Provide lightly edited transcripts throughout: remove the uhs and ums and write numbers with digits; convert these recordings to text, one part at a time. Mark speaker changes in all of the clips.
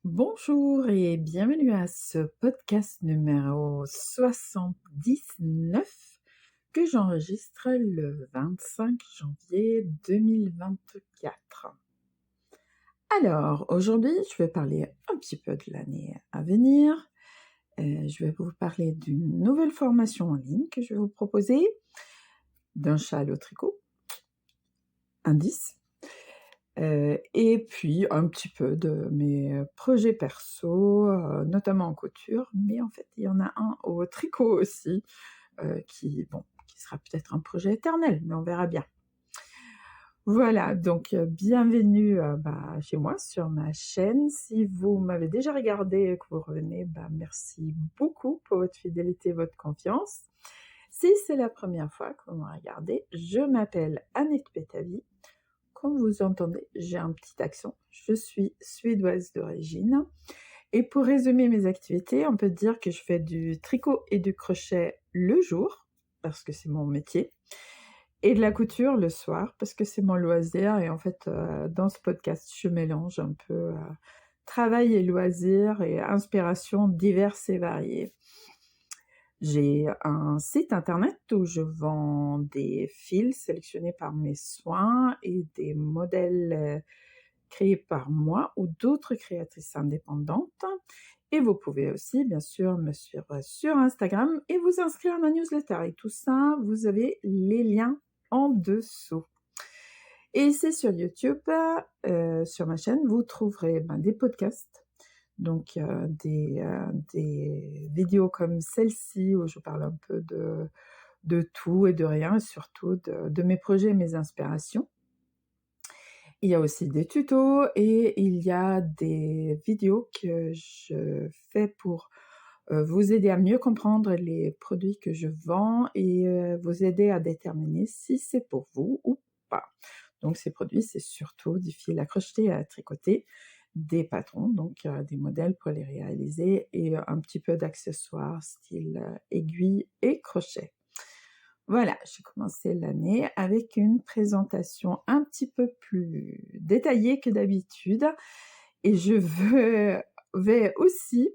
Speaker 1: Bonjour et bienvenue à ce podcast numéro 79 que j'enregistre le 25 janvier 2024. Alors, aujourd'hui, je vais parler un petit peu de l'année à venir. Je vais vous parler d'une nouvelle formation en ligne que je vais vous proposer, d'un châle au tricot, indice. Et puis un petit peu de mes projets perso, notamment en couture, mais en fait, il y en a un au tricot aussi, qui sera peut-être un projet éternel, mais on verra bien. Voilà, donc bienvenue, chez moi, sur ma chaîne. Si vous m'avez déjà regardé et que vous revenez, merci beaucoup pour votre fidélité et votre confiance. Si c'est la première fois que vous me regardez, je m'appelle Annette Pétavy. Comme vous entendez, j'ai un petit accent. Je suis suédoise d'origine. Et pour résumer mes activités, on peut dire que je fais du tricot et du crochet le jour, parce que c'est mon métier, et de la couture le soir, parce que c'est mon loisir. Et en fait, dans ce podcast, je mélange un peu travail et loisirs et inspirations diverses et variées. J'ai un site internet où je vends des fils sélectionnés par mes soins et des modèles créés par moi ou d'autres créatrices indépendantes. Et vous pouvez aussi, bien sûr, me suivre sur Instagram et vous inscrire à ma newsletter. Et tout ça, vous avez les liens en dessous. Et ici sur YouTube, sur ma chaîne, vous trouverez des podcasts, donc des vidéos comme celle-ci où je parle un peu de tout et de rien, et surtout de mes projets et mes inspirations. Il y a aussi des tutos et il y a des vidéos que je fais pour vous aider à mieux comprendre les produits que je vends et vous aider à déterminer si c'est pour vous ou pas. Donc ces produits, c'est surtout du fil à crocheter et à tricoter, des patrons, donc des modèles pour les réaliser et un petit peu d'accessoires style aiguille et crochet. Voilà, j'ai commencé l'année avec une présentation un petit peu plus détaillée que d'habitude et vais aussi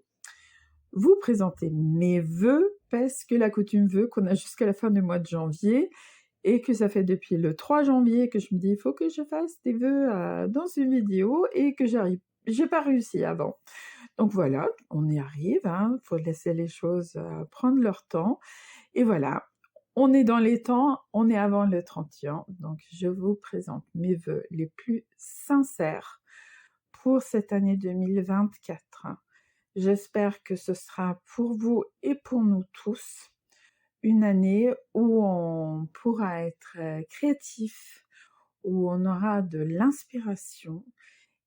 Speaker 1: vous présenter mes vœux parce que la coutume veut qu'on a jusqu'à la fin du mois de janvier et que ça fait depuis le 3 janvier que je me dis: «Il faut que je fasse des vœux, dans une vidéo» et que j'ai pas réussi avant. Donc voilà, on y arrive, hein, faut laisser les choses, prendre leur temps et voilà, on est dans les temps, on est avant le 31, donc je vous présente mes vœux les plus sincères pour cette année 2024. J'espère que ce sera pour vous et pour nous tous une année où on pourra être créatif, où on aura de l'inspiration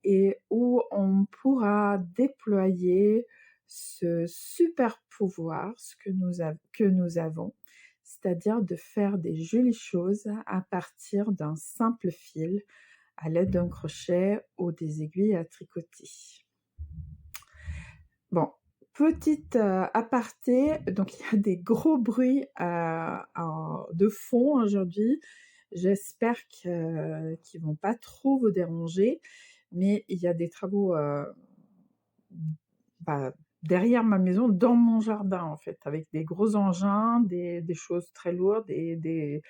Speaker 1: et où on pourra déployer ce super pouvoir, que nous avons, c'est-à-dire de faire des jolies choses à partir d'un simple fil, à l'aide d'un crochet ou des aiguilles à tricoter. Bon, petite aparté, donc il y a des gros bruits de fond aujourd'hui. J'espère qu'ils vont pas trop vous déranger, mais il y a des travaux derrière ma maison, dans mon jardin en fait, avec des gros engins, des choses très lourdes et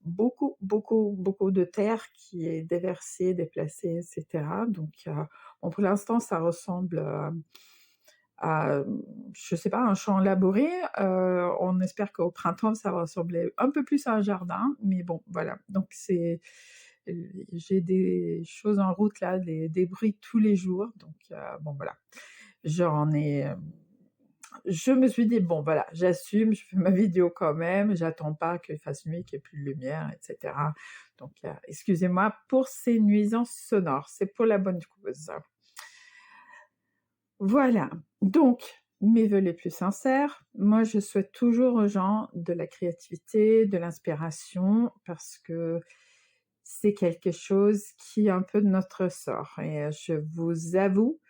Speaker 1: beaucoup, beaucoup, beaucoup de terre qui est déversée, déplacée, et cetera. Donc bon, pour l'instant, ça ressemble à, je sais pas, un champ labouré. On espère qu'au printemps, ça va ressembler un peu plus à un jardin, mais bon, voilà. Donc j'ai des choses en route là, des bruits tous les jours, donc bon voilà. J'en ai, je me suis dit: «Bon voilà, j'assume, je fais ma vidéo quand même, j'attends pas qu'il fasse nuit, qu'il y ait plus de lumière et cetera». Donc excusez-moi pour ces nuisances sonores, c'est pour la bonne cause. Voilà, donc mes vœux les plus sincères, moi je souhaite toujours aux gens de la créativité, de l'inspiration, parce que c'est quelque chose qui est un peu de notre sort et je vous avoue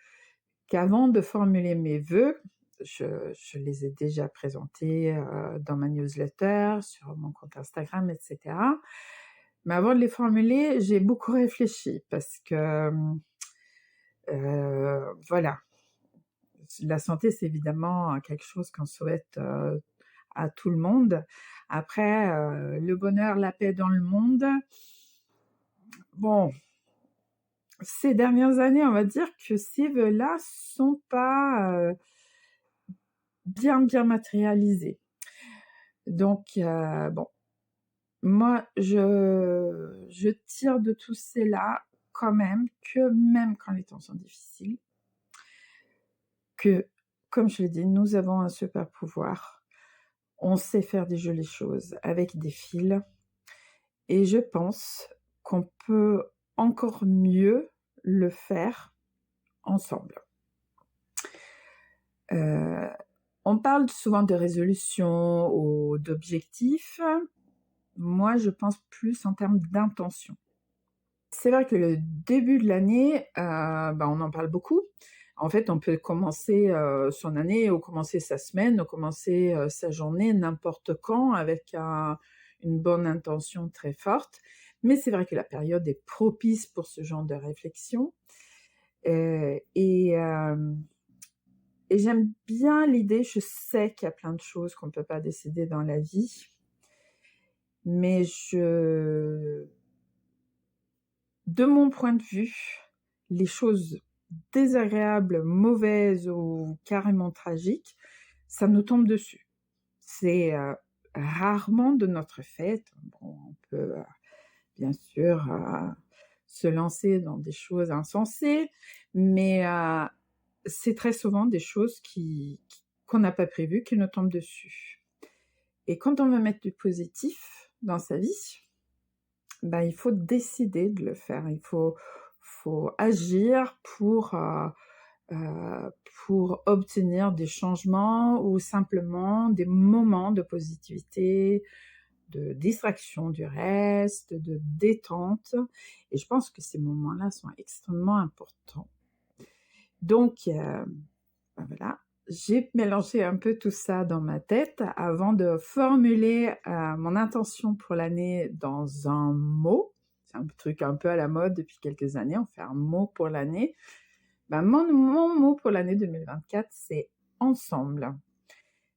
Speaker 1: qu'avant de formuler mes vœux, je les ai déjà présentés, dans ma newsletter, sur mon compte Instagram et cetera. Mais avant de les formuler, j'ai beaucoup réfléchi parce que, Voilà. La santé, c'est évidemment quelque chose qu'on souhaite, à tout le monde. Après, le bonheur, la paix dans le monde, bon, ces dernières années, on va dire que ces vœux-là sont pas, bien matérialisés. Donc bon, moi, je tire de tous ces-là quand même que même quand les temps sont difficiles, que, comme je l'ai dit, nous avons un super pouvoir. On sait faire des jolies choses avec des fils et je pense qu'on peut encore mieux le faire ensemble. Heu, on parle souvent de résolutions ou d'objectifs. Moi, je pense plus en termes d'intention. C'est vrai que le début de l'année, on en parle beaucoup. En fait, on peut commencer, son année ou commencer sa semaine ou commencer, sa journée n'importe quand avec une bonne intention très forte. Mais c'est vrai que la période est propice pour ce genre de réflexion, heu et hem et j'aime bien l'idée, je sais qu'il y a plein de choses qu'on ne peut pas décider dans la vie, mais de mon point de vue, les choses désagréables, mauvaises ou carrément tragiques, ça nous tombe dessus. C'est, rarement de notre fait. Bon, on peut, bien sûr, se lancer dans des choses insensées, mais, c'est très souvent des choses qu'on n'a pas prévues, qui nous tombent dessus. Et quand on veut mettre du positif dans sa vie, bah, il faut décider de le faire. Il faut agir heu, pour obtenir des changements ou simplement des moments de positivité, de distraction du reste, de détente et je pense que ces moments-là sont extrêmement importants. Donc bah, voilà, j'ai mélangé un peu tout ça dans ma tête avant de formuler, mon intention pour l'année dans un mot. C'est un truc un peu à la mode depuis quelques années, on fait un mot pour l'année. Ben, mon mot pour l'année 2024, c'est ensemble.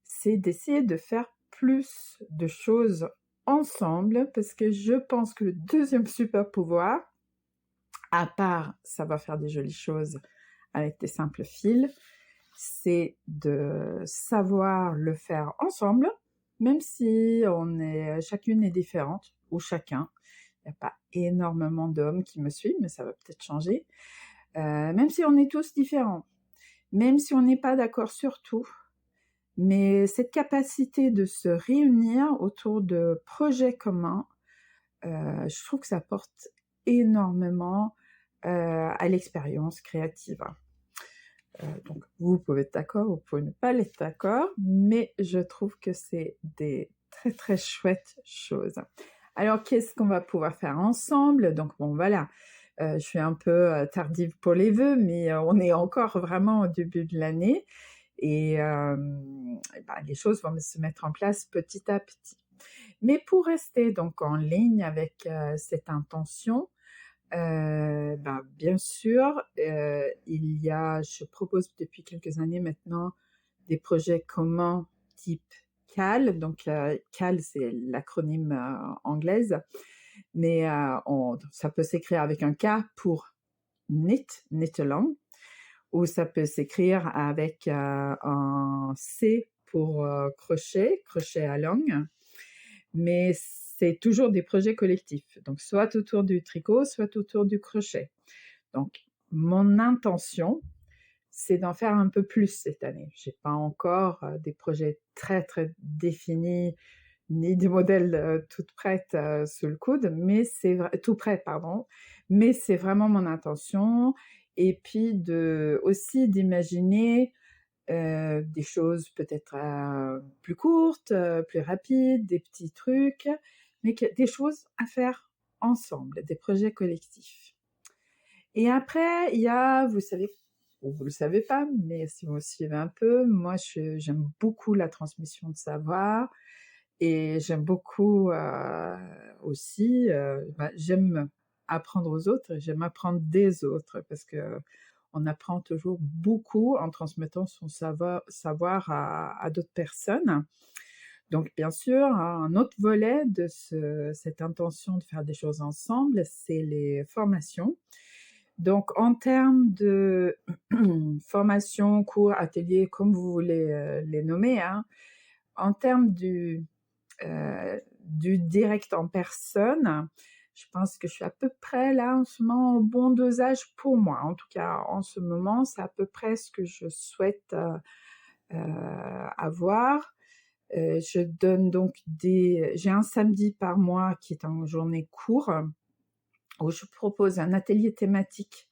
Speaker 1: C'est d'essayer de faire plus de choses ensemble parce que je pense que le deuxième super pouvoir, à part savoir faire des jolies choses avec des simples fils, c'est de savoir le faire ensemble, même si chacune est différente ou chacun. Il n'y a pas énormément d'hommes qui me suivent, mais ça va peut-être changer. Même si on est tous différents, même si on n'est pas d'accord sur tout, mais cette capacité de se réunir autour de projets communs, je trouve que ça apporte énormément, à l'expérience créative. Donc vous pouvez être d'accord, vous pouvez ne pas l'être d'accord, mais je trouve que c'est des très, très chouettes choses. Alors qu'est-ce qu'on va pouvoir faire ensemble? Donc bon voilà, je suis un peu, tardive pour les vœux, mais on est encore vraiment au début de l'année et bah, les choses vont se mettre en place petit à petit. Mais pour rester donc en ligne avec, cette intention, bien sûr, je propose depuis quelques années maintenant des projets communs type CAL, donc CAL c'est l'acronyme, anglaise, mais ça peut s'écrire avec un K pour knit along, ou ça peut s'écrire avec, un C pour, crochet along, mais c'est toujours des projets collectifs, donc soit autour du tricot, soit autour du crochet. Donc mon intention, c'est d'en faire un peu plus cette année. J'ai pas encore, des projets très, très définis, ni des modèles, toutes prêtes, sous le coude, mais c'est vrai tout prêt, pardon, mais c'est vraiment mon intention et puis aussi d'imaginer, des choses peut-être, plus courtes, plus rapides, des petits trucs, mais des choses à faire ensemble, des projets collectifs. Et après, il y a, vous savez ou vous le savez pas, mais si vous me suivez un peu, moi j'aime beaucoup la transmission de savoir et j'aime beaucoup, aussi, j'aime apprendre aux autres et j'aime apprendre des autres parce que On apprend toujours beaucoup en transmettant son savoir à d'autres personnes. Donc bien sûr, un autre volet de cette intention de faire des choses ensemble, c'est les formations. Donc en termes de formation, cours, ateliers, comme vous voulez, les nommer, hein, en termes du direct en personne, je pense que je suis à peu près là en ce moment au bon dosage pour moi. En tout cas, en ce moment, c'est à peu près ce que je souhaite, avoir. Je donne donc j'ai un samedi par mois qui est en journée cours, où je propose un atelier thématique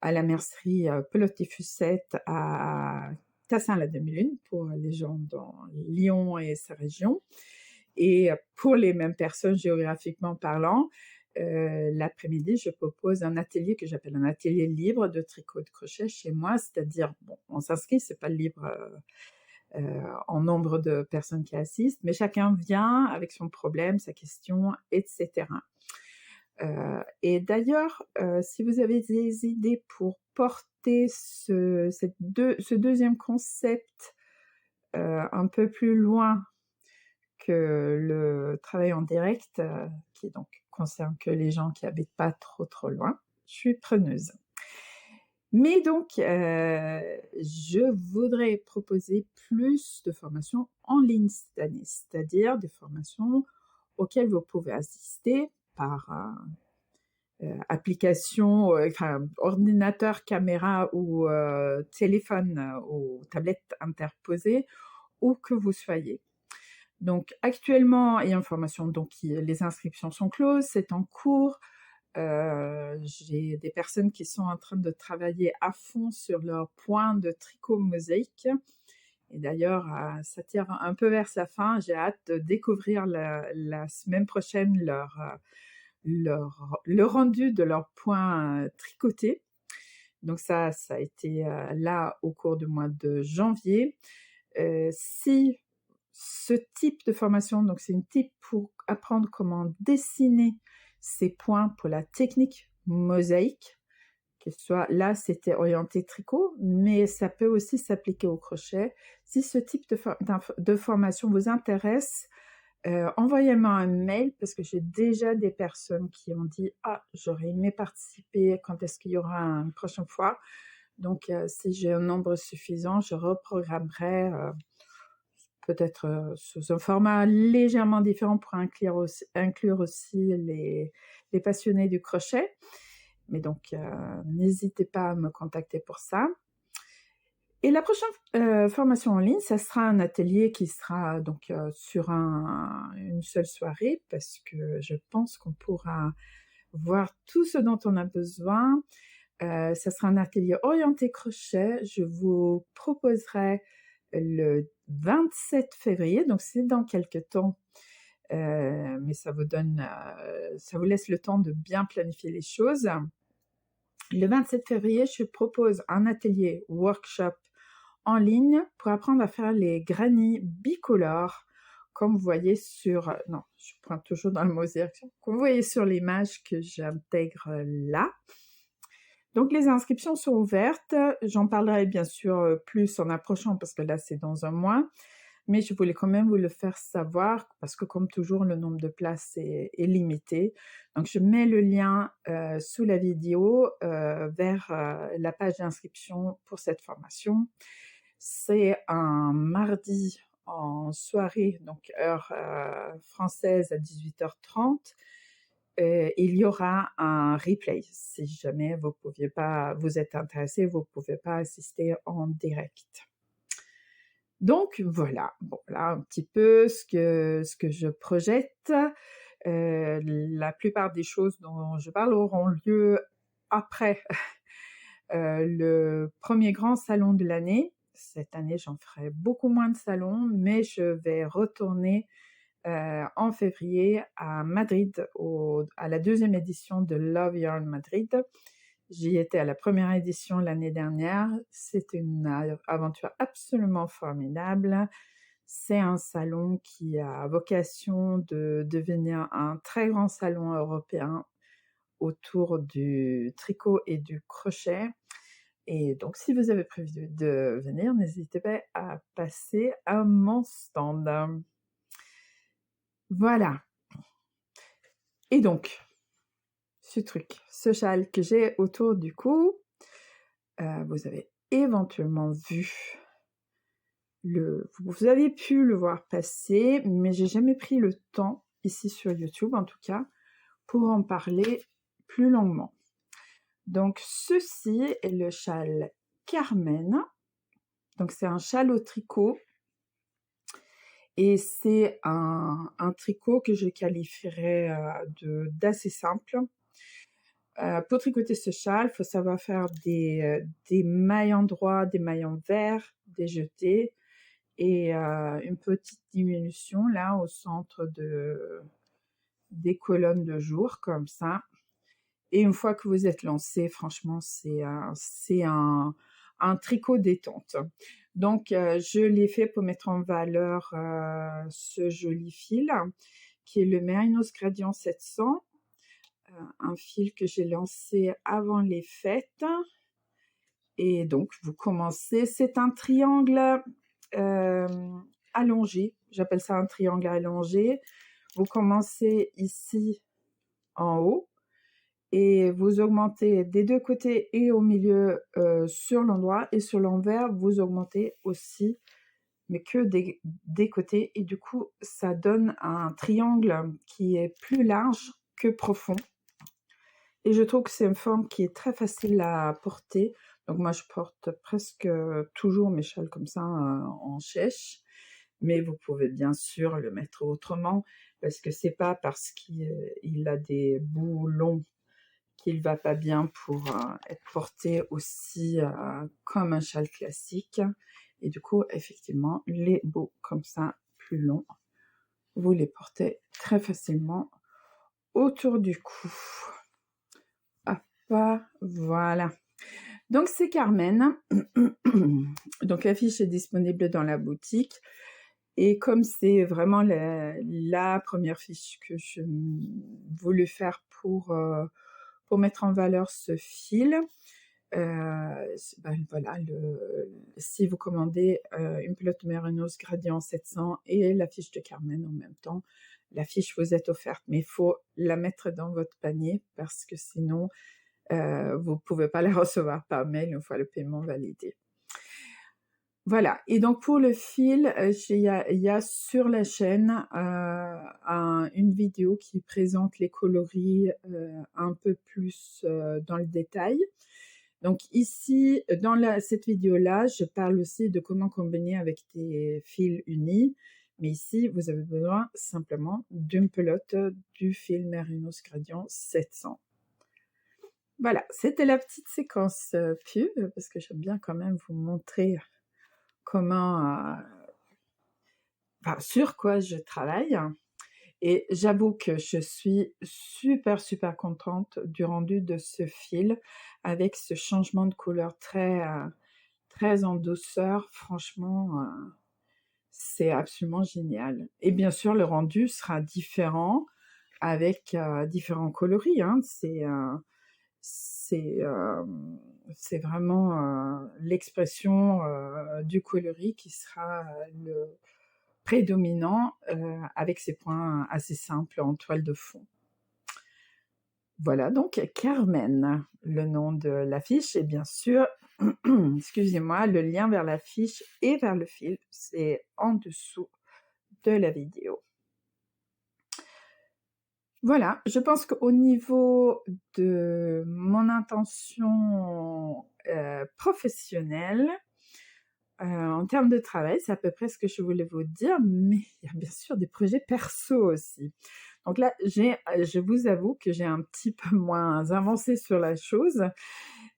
Speaker 1: à la mercerie, Pelote et Fussette à Tassin-la-Demi-Lune pour les gens dans Lyon et sa région. Et pour les mêmes personnes géographiquement parlant, l'après-midi, je propose un atelier que j'appelle un atelier libre de tricot et de crochet chez moi, c'est-à-dire, bon, on s'inscrit, c'est pas libre en nombre de personnes qui assistent, mais chacun vient avec son problème, sa question, etc. Et d'ailleurs, si vous avez des idées pour porter ce deuxième concept un peu plus loin que le travail en direct, qui donc concerne que les gens qui habitent pas trop loin, je suis preneuse. Mais donc, je voudrais proposer plus de formations en ligne cette année, c'est-à-dire des formations auxquelles vous pouvez assister par application, enfin ordinateur, caméra ou téléphone ou tablette interposée, où que vous soyez. Donc actuellement, il y a une formation, donc les inscriptions sont closes, c'est en cours. J'ai des personnes qui sont en train de travailler à fond sur leur point de tricot mosaïque. Et d'ailleurs, ça tire un peu vers sa fin. J'ai hâte de découvrir la semaine prochaine le rendu de leur point tricoté. Donc ça a été là au cours du mois de janvier. Si ce type de formation, donc c'est une type pour apprendre comment dessiner ces points pour la technique mosaïque, que ce soit là c'était orienté tricot, mais ça peut aussi s'appliquer au crochet. Si ce type de formation vous intéresse, envoyez-moi un mail parce que j'ai déjà des personnes qui ont dit « Ah, j'aurais aimé participer, quand est-ce qu'il y aura une prochaine fois ?» Donc si j'ai un nombre suffisant, je reprogrammerai peut-être sous un format légèrement différent pour inclure aussi les passionnés du crochet. Mais donc, n'hésitez pas à me contacter pour ça. Et la prochaine formation en ligne, ça sera un atelier qui sera donc sur une seule soirée, parce que je pense qu'on pourra voir tout ce dont on a besoin. Ça sera un atelier orienté crochet. Je vous proposerai le 27 février, donc c'est dans quelques temps, mais ça vous laisse le temps de bien planifier les choses. Le 27 février, je propose un atelier workshop en ligne pour apprendre à faire les granny bicolores, comme vous voyez non, je prends toujours dans le mot direction, comme vous voyez sur l'image que j'intègre là. Donc les inscriptions sont ouvertes, j'en parlerai bien sûr plus en approchant parce que là c'est dans un mois, mais je voulais quand même vous le faire savoir parce que comme toujours le nombre de places est limité. Donc je mets le lien sous la vidéo vers la page d'inscription pour cette formation. C'est un mardi en soirée, donc heure française à 18h30. Il y aura un replay si jamais vous êtes intéressé, vous ne pouvez pas assister en direct. Donc voilà, bon là un petit peu ce que je projette. La plupart des choses dont je parle auront lieu après le premier grand salon de l'année. Cette année, j'en ferai beaucoup moins de salons, mais je vais retourner en février à Madrid, à la deuxième édition de Love Yarn Madrid. J'y étais à la première édition l'année dernière. C'est une aventure absolument formidable. C'est un salon qui a vocation de devenir un très grand salon européen autour du tricot et du crochet. Et donc si vous avez prévu de venir, n'hésitez pas à passer à mon stand. Voilà. Et donc, ce châle que j'ai autour du cou, vous avez éventuellement vu vous avez pu le voir passer, mais j'ai jamais pris le temps, ici sur YouTube en tout cas, pour en parler plus longuement. Donc ceci est le châle Carmen. Donc c'est un châle au tricot et c'est un tricot que je qualifierais d'assez simple. Pour tricoter ce châle, il faut savoir faire des mailles droits, des mailles envers, des jetés et une petite diminution là au centre des colonnes de jour comme ça. Et une fois que vous êtes lancé, franchement, c'est un tricot détente. Donc, je l'ai fait pour mettre en valeur ce joli fil qui est le Merinos Gradient 700, un fil que j'ai lancé avant les fêtes. Et donc, vous commencez, c'est un triangle allongé, j'appelle ça un triangle allongé. Vous commencez ici en haut et vous augmentez des deux côtés et au milieu sur l'endroit, et sur l'envers vous augmentez aussi, mais que des côtés, et du coup ça donne un triangle qui est plus large que profond. Et je trouve que c'est une forme qui est très facile à porter. Donc moi je porte presque toujours mes châles comme ça en chèche, mais vous pouvez bien sûr le mettre autrement, parce que c'est pas parce qu'il a des bouts longs qu'il va pas bien pour être porté aussi comme un châle classique. Et du coup, effectivement, les bouts comme ça, plus longs, vous les portez très facilement autour du cou. Hop, voilà. Donc c'est Carmen. Donc la fiche est disponible dans la boutique. Et comme c'est vraiment la première fiche que je voulais faire pour mettre en valeur ce fil, ben voilà, si vous commandez une pelote Merinos Gradient 700 et la fiche de Carmen en même temps, la fiche vous est offerte, mais il faut la mettre dans votre panier parce que sinon vous ne pouvez pas la recevoir par mail une fois le paiement validé. Voilà, et donc pour le fil, il y a sur la chaîne une vidéo qui présente les coloris un peu plus dans le détail. Donc ici, dans cette vidéo-là, je parle aussi de comment combiner avec des fils unis, mais ici, vous avez besoin simplement d'une pelote du fil Merinos Gradient 700. Voilà, c'était la petite séquence pub, parce que j'aime bien quand même vous montrer comment, sur quoi je travaille. Et j'avoue que je suis super contente du rendu de ce fil, avec ce changement de couleur très en douceur. Franchement, c'est absolument génial. Et bien sûr, le rendu sera différent avec différents coloris, hein. C'est vraiment l'expression du coloris qui sera le prédominant avec ces points assez simples en toile de fond. Voilà donc Carmen, le nom de l'affiche, et bien sûr, excusez-moi, le lien vers l'affiche et vers le fil, c'est en dessous de la vidéo. Voilà, je pense qu'au niveau de mon intention professionnelle, en termes de travail, c'est à peu près ce que je voulais vous dire, mais il y a bien sûr des projets perso aussi. Donc là, je vous avoue que j'ai un petit peu moins avancé sur la chose,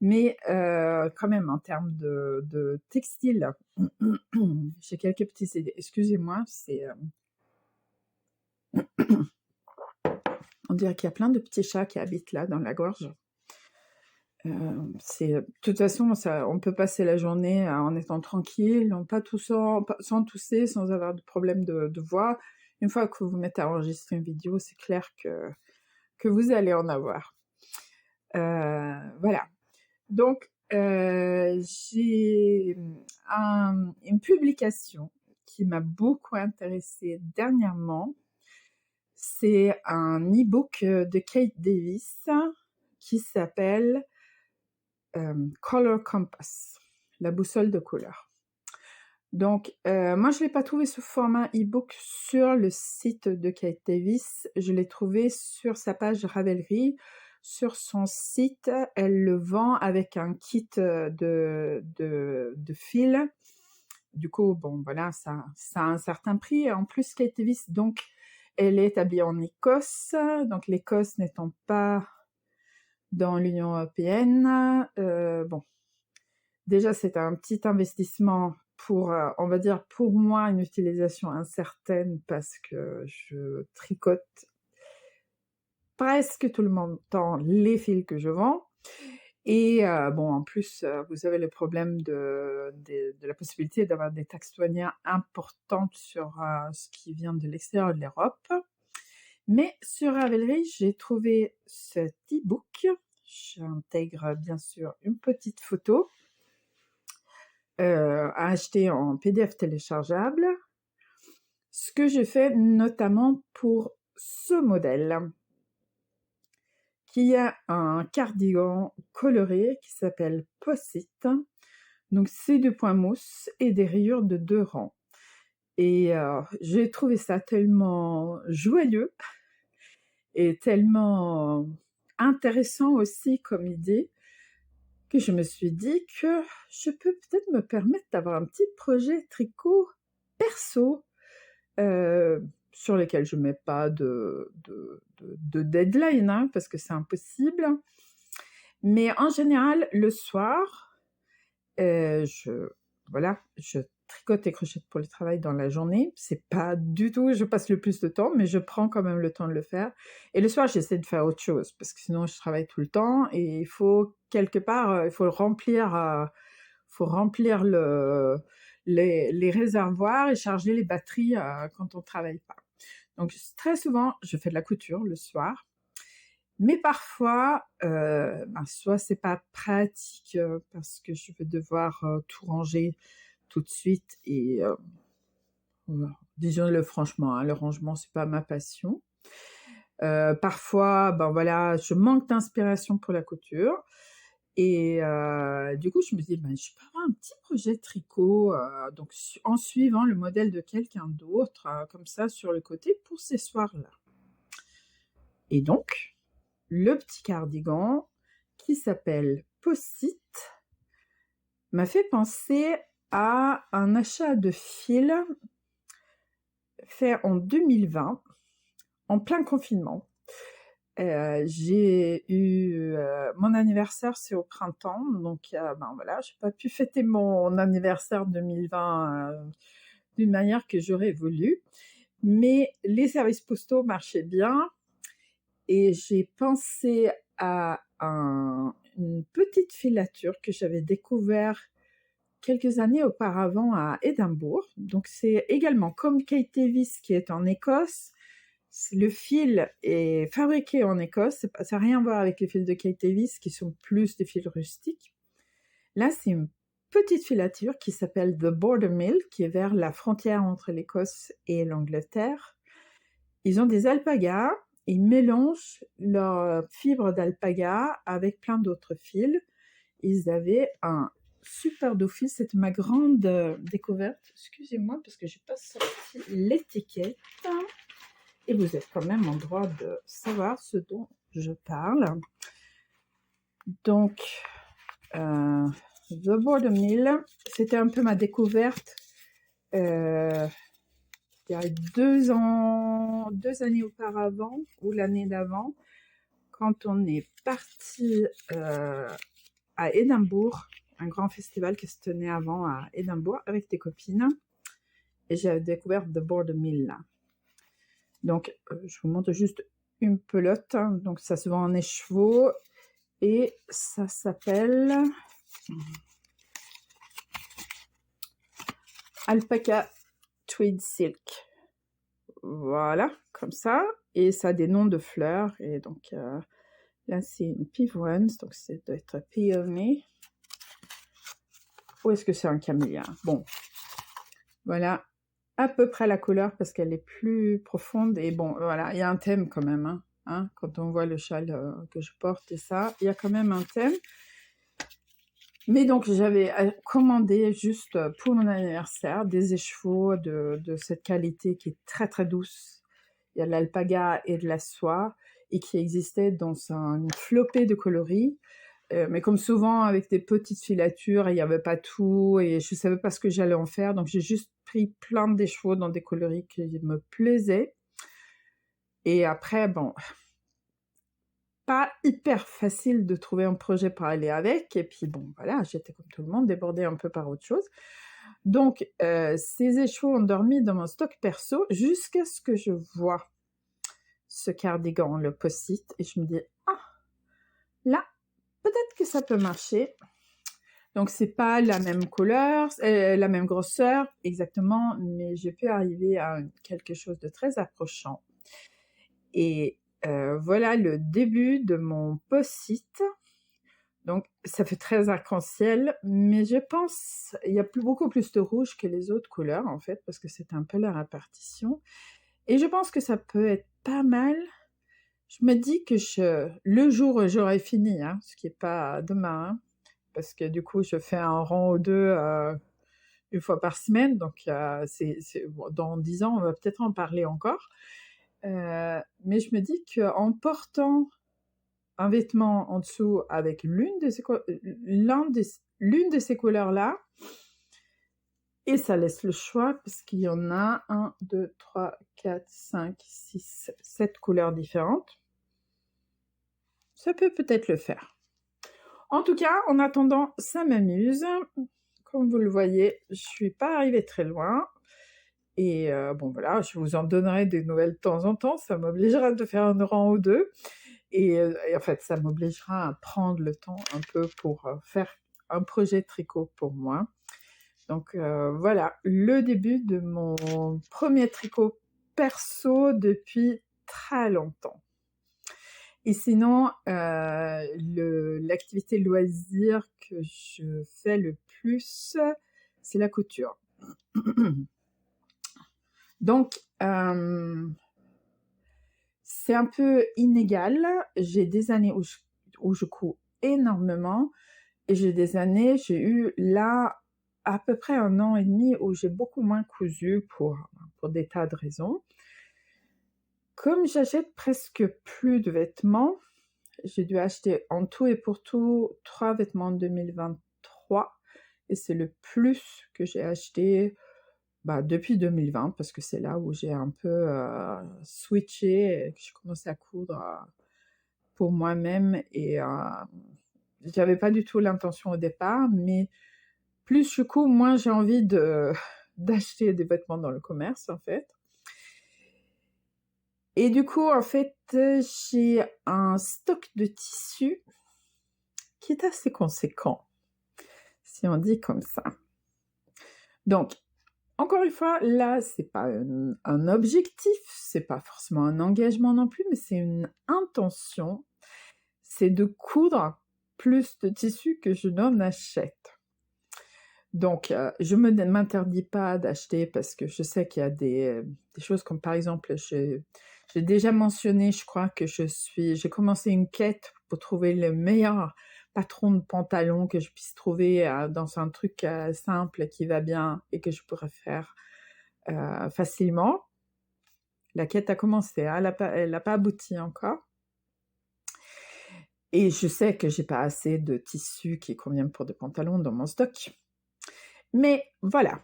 Speaker 1: mais quand même en termes de textile, j'ai quelques petites idées. Excusez-moi, on dirait qu'il y a plein de petits chats qui habitent là dans la gorge. De toute façon, on peut passer la journée en étant tranquille, sans tousser, sans avoir de problème de voix. Une fois que vous vous mettez à enregistrer une vidéo, c'est clair que vous allez en avoir. Voilà. Donc, j'ai une publication qui m'a beaucoup intéressée dernièrement. C'est un e-book de Kate Davis qui s'appelle Color Compass, la boussole de couleur. Donc, moi, je ne l'ai pas trouvé sous format e-book sur le site de Kate Davis. Je l'ai trouvé sur sa page Ravelry. Sur son site, elle le vend avec un kit de fil. Du coup, bon, voilà, ça a un certain prix. En plus, Kate Davis, donc, elle est établie en Écosse. Donc, l'Écosse n'étant pas dans l'Union européenne, bon, déjà, c'est un petit investissement pour, on va dire, pour moi, une utilisation incertaine parce que je tricote presque tout le temps les fils que je vends. Et bon, en plus, vous avez le problème de la possibilité d'avoir des taxes douanières importantes sur ce qui vient de l'extérieur de l'Europe. Mais sur Ravelry, j'ai trouvé cet e-book. J'intègre bien sûr une petite photo à acheter en PDF téléchargeable. Ce que j'ai fait notamment pour ce modèle, qui a un cardigan coloré qui s'appelle Post-it. Donc c'est du point mousse et des rayures de 2 rangs. Et j'ai trouvé ça tellement joyeux et tellement intéressant aussi comme idée que je me suis dit que je peux peut-être me permettre d'avoir un petit projet tricot perso sur lesquels je ne mets pas de deadline, hein, parce que c'est impossible. Mais en général, le soir, je tricote et crochette pour le travail dans la journée. C'est pas du tout où je passe le plus de temps, mais je prends quand même le temps de le faire. Et le soir, j'essaie de faire autre chose, parce que sinon, je travaille tout le temps et il faut quelque part, il faut remplir les réservoirs et charger les batteries quand on travaille pas. Donc très souvent, je fais de la couture le soir. Mais parfois, soit c'est pas pratique parce que je vais devoir tout ranger tout de suite et voilà. Disons-le franchement, hein, le rangement c'est pas ma passion. Parfois, ben voilà, je manque d'inspiration pour la couture et du coup je me dis: «Ben, je peux avoir un petit projet tricot», donc en suivant le modèle de quelqu'un d'autre, comme ça sur le côté pour ces soirs-là. Et donc le petit cardigan qui s'appelle Post-it m'a fait penser à un achat de fil fait en 2020, en plein confinement. J'ai eu mon anniversaire, c'est au printemps, donc ben voilà, j'ai pas pu fêter mon anniversaire 2020 d'une manière que j'aurais voulu, mais les services postaux marchaient bien et j'ai pensé à une petite filature que j'avais découvert quelques années auparavant à Édimbourg. Donc c'est également comme Kate Davis qui est en Écosse. Le fil est fabriqué en Écosse, ça n'a rien à voir avec les fils de Kate Davis qui sont plus des fils rustiques. Là, c'est une petite filature qui s'appelle The Border Mill, qui est vers la frontière entre l'Écosse et l'Angleterre. Ils ont des alpagas, ils mélangent leurs fibres d'alpaga avec plein d'autres fils. Ils avaient un super doux fil, c'était ma grande découverte. Excusez-moi parce que je n'ai pas sorti l'étiquette. Et vous êtes quand même en droit de savoir ce dont je parle. Donc, The Border Mill, c'était un peu ma découverte il y a 2 années auparavant, ou l'année d'avant, quand on est parti à Édimbourg, un grand festival qui se tenait avant à Édimbourg avec des copines, et j'ai découvert The Border Mill là. Donc, je vous montre juste une pelote, hein. Donc ça se vend en écheveau, et ça s'appelle Alpaca Tweed Silk. Voilà, comme ça, et ça a des noms de fleurs, et donc là c'est une pivoine, donc ça doit être Peony. Ou est-ce que c'est un camélia? Bon, voilà à peu près la couleur parce qu'elle est plus profonde et bon, voilà, il y a un thème quand même, hein, quand on voit le châle que je porte et ça, il y a quand même un thème. Mais donc j'avais commandé juste pour mon anniversaire des échevaux de cette qualité qui est très très douce. Il y a de l'alpaga et de la soie et qui existait dans une flopée de coloris. Mais comme souvent avec des petites filatures, il n'y avait pas tout et je ne savais pas ce que j'allais en faire, donc j'ai juste pris plein d'échevaux dans des coloris qui me plaisaient. Et après, bon, pas hyper facile de trouver un projet pour aller avec, et puis bon, voilà, j'étais comme tout le monde, débordée un peu par autre chose. Donc, ces échevaux ont dormi dans mon stock perso jusqu'à ce que je vois ce cardigan, le post-it, et je me dis, ah, là, peut-être que ça peut marcher. Donc, c'est pas la même couleur, la même grosseur, exactement, mais j'ai pu arriver à quelque chose de très approchant. Et voilà le début de mon post-it. Donc, ça fait très arc-en-ciel, mais je pense il y a beaucoup plus de rouge que les autres couleurs, en fait, parce que c'est un peu la répartition. Et je pense que ça peut être pas mal. Je me dis que le jour où j'aurai fini, ce qui n'est pas demain, parce que du coup, je fais un rang ou deux une fois par semaine, donc bon, dans 10 ans, on va peut-être en parler encore. Mais je me dis qu'en portant un vêtement en dessous avec l'une de ces couleurs-là, et ça laisse le choix, parce qu'il y en a 1, 2, 3, 4, 5, 6, 7 couleurs différentes. Ça peut peut-être le faire. En tout cas, en attendant, ça m'amuse. Comme vous le voyez, je ne suis pas arrivée très loin. Et bon voilà, je vous en donnerai des nouvelles de temps en temps, ça m'obligera de faire un rang ou deux. Et en fait, ça m'obligera à prendre le temps un peu pour faire un projet de tricot pour moi. Donc voilà, le début de mon premier tricot perso depuis très longtemps. Et sinon, l'activité loisir que je fais le plus, c'est la couture. Donc, c'est un peu inégal. J'ai des années où je couds énormément et j'ai des années, j'ai eu là à peu près 1 an et demi où j'ai beaucoup moins cousu pour des tas de raisons. Comme j'achète presque plus de vêtements, j'ai dû acheter en tout et pour tout 3 vêtements en 2023 et c'est le plus que j'ai acheté depuis 2020 parce que c'est là où j'ai un peu switché et que j'ai commencé à coudre pour moi-même et j'avais pas du tout l'intention au départ, mais plus je couds, moins j'ai envie d'acheter des vêtements dans le commerce en fait. Et du coup, en fait, j'ai un stock de tissus qui est assez conséquent, si on dit comme ça. Donc, encore une fois, là, c'est pas un objectif, c'est pas forcément un engagement non plus, mais c'est une intention, c'est de coudre plus de tissus que je n'en achète. Donc, je ne m'interdis pas d'acheter parce que je sais qu'il y a des choses comme par exemple, j'ai déjà mentionné, je crois que j'ai commencé une quête pour trouver le meilleur patron de pantalon que je puisse trouver dans un truc simple qui va bien et que je pourrais faire facilement. La quête a commencé, elle n'a pas abouti encore. Et je sais que j'ai pas assez de tissus qui conviennent pour des pantalons dans mon stock. Mais voilà,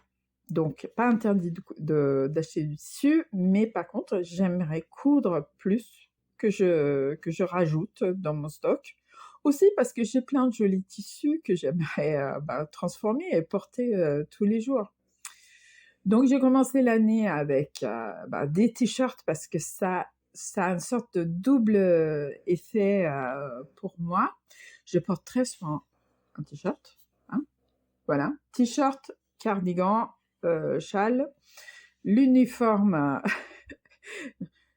Speaker 1: donc pas interdit d'acheter du tissu, mais par contre, j'aimerais coudre plus que je rajoute dans mon stock. Aussi parce que j'ai plein de jolis tissus que j'aimerais transformer et porter tous les jours. Donc j'ai commencé l'année avec des t-shirts parce que ça a une sorte de double effet pour moi. Je porte très souvent un t-shirt, voilà, t-shirt, cardigan, châle, l'uniforme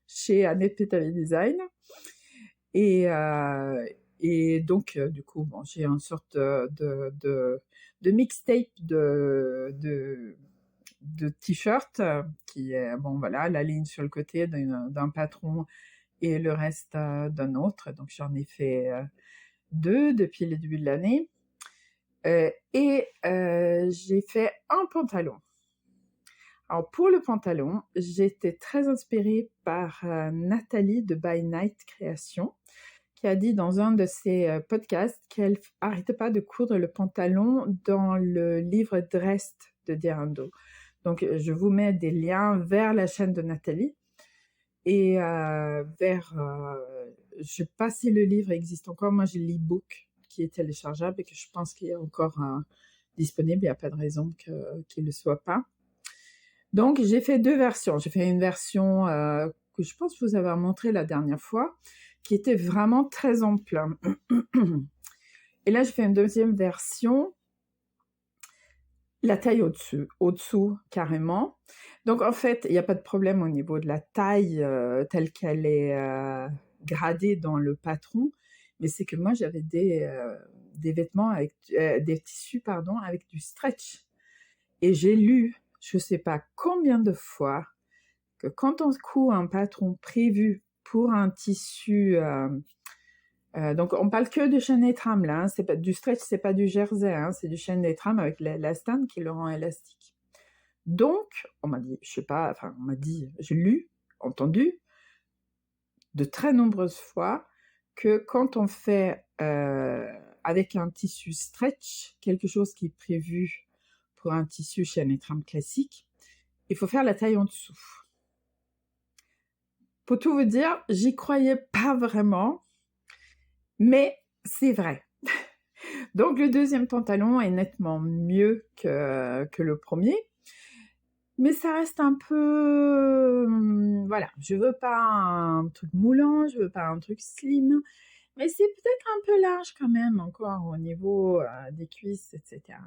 Speaker 1: chez Annette Petali Design et Et donc, du coup, bon, j'ai une sorte de mixtape de t-shirts qui est, bon, voilà, la ligne sur le côté d'un patron et le reste d'un autre. Donc, j'en ai fait 2 depuis le début de l'année. J'ai fait un pantalon. Alors, pour le pantalon, j'étais très inspirée par Nathalie de By Night Création, qui a dit dans un de ses podcasts qu'elle arrêtait pas de coudre le pantalon dans le livre Dressed de Diarando. Donc, je vous mets des liens vers la chaîne de Nathalie et je sais pas si le livre existe encore. Moi, j'ai l'e-book qui est téléchargeable et que je pense qu'il est encore disponible. Il n'y a pas de raison qu'il ne le soit pas. Donc, j'ai fait 2 versions. J'ai fait une version que je pense vous avoir montré la dernière fois, qui était vraiment très ample. Et là, j'ai fait une deuxième version, la taille au-dessous carrément. Donc, en fait, il n'y a pas de problème au niveau de la taille telle qu'elle est gradée dans le patron, mais c'est que moi, j'avais des vêtements avec des tissus, pardon, avec du stretch. Et j'ai lu, je ne sais pas combien de fois, que quand on coud un patron prévu pour un tissu, donc on parle que de chaîne et trame là, hein, c'est pas du stretch, c'est pas du jersey, hein, c'est du chaîne et trame avec l'élastane qui le rend élastique. Donc, on m'a dit, je sais pas, enfin on m'a dit, j'ai lu, entendu, de très nombreuses fois, que quand on fait avec un tissu stretch, quelque chose qui est prévu pour un tissu chaîne et trame classique, il faut faire la taille en dessous. Pour tout vous dire, j'y croyais pas vraiment, mais c'est vrai. Donc le deuxième pantalon est nettement mieux que le premier, mais ça reste un peu... voilà, je veux pas un truc moulant, je veux pas un truc slim, mais c'est peut-être un peu large quand même encore au niveau des cuisses, etc.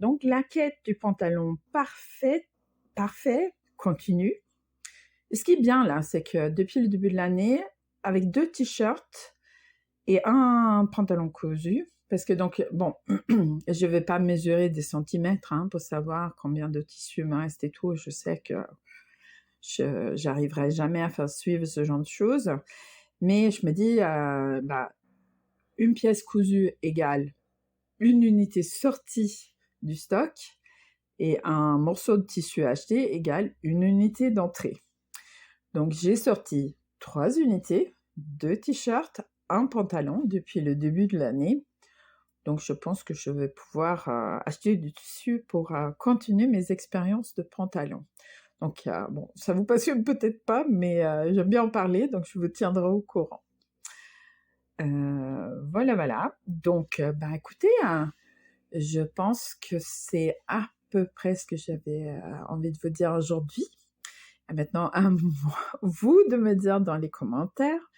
Speaker 1: Donc la quête du pantalon parfait continue. Et ce qui est bien là, c'est que depuis le début de l'année, avec 2 t-shirts et un pantalon cousu, parce que donc, bon, je vais pas mesurer des centimètres hein, pour savoir combien de tissu me reste et tout. Je sais que j'arriverai jamais à faire suivre ce genre de choses. Mais je me dis, une pièce cousue égale une unité sortie du stock et un morceau de tissu acheté égale une unité d'entrée. Donc j'ai sorti 3 unités, 2 t-shirts, un pantalon depuis le début de l'année. Donc je pense que je vais pouvoir acheter du tissu pour continuer mes expériences de pantalon. Donc bon, ça vous passionne peut-être pas, mais j'aime bien en parler, donc je vous tiendrai au courant. Voilà. Donc, écoutez, je pense que c'est à peu près ce que j'avais envie de vous dire aujourd'hui. Et maintenant, à vous de me dire dans les commentaires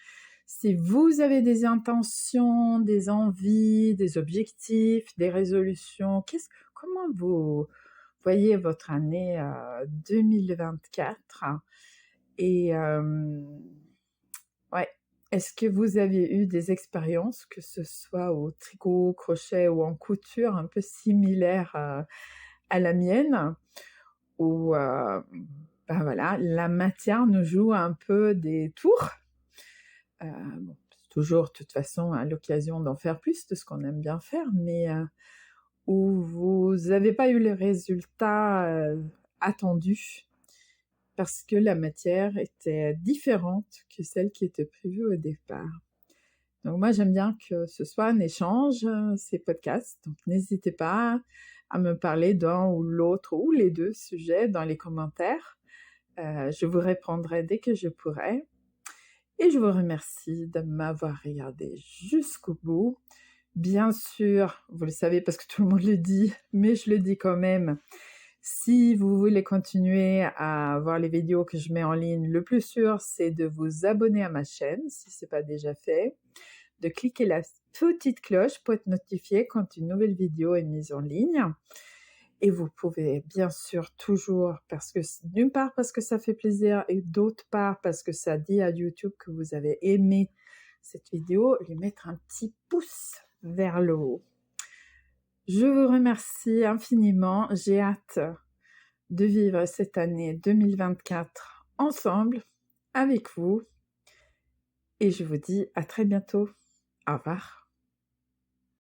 Speaker 1: si vous avez des intentions, des envies, des objectifs, des résolutions. Comment vous voyez votre année 2024 et ouais, est-ce que vous avez eu des expériences, que ce soit au tricot, au crochet ou en couture, un peu similaires à la mienne, où voilà, la matière nous joue un peu des tours. Bon, c'est toujours, de toute façon, à l'occasion d'en faire plus de ce qu'on aime bien faire, mais où vous n'avez pas eu les résultats attendus parce que la matière était différente que celle qui était prévue au départ. Donc moi, j'aime bien que ce soit un échange, ces podcasts, donc n'hésitez pas à me parler d'un ou l'autre ou les 2 sujets dans les commentaires. Je vous répondrai dès que je pourrai. Et je vous remercie de m'avoir regardé jusqu'au bout. Bien sûr, vous le savez parce que tout le monde le dit, mais je le dis quand même, si vous voulez continuer à voir les vidéos que je mets en ligne, le plus sûr, c'est de vous abonner à ma chaîne, si ce n'est pas déjà fait, de cliquer la petite cloche pour être notifié quand une nouvelle vidéo est mise en ligne. Et vous pouvez bien sûr toujours, d'une part parce que ça fait plaisir et d'autre part parce que ça dit à YouTube que vous avez aimé cette vidéo, lui mettre un petit pouce vers le haut. Je vous remercie infiniment, j'ai hâte de vivre cette année 2024 ensemble, avec vous, et je vous dis à très bientôt. Au revoir.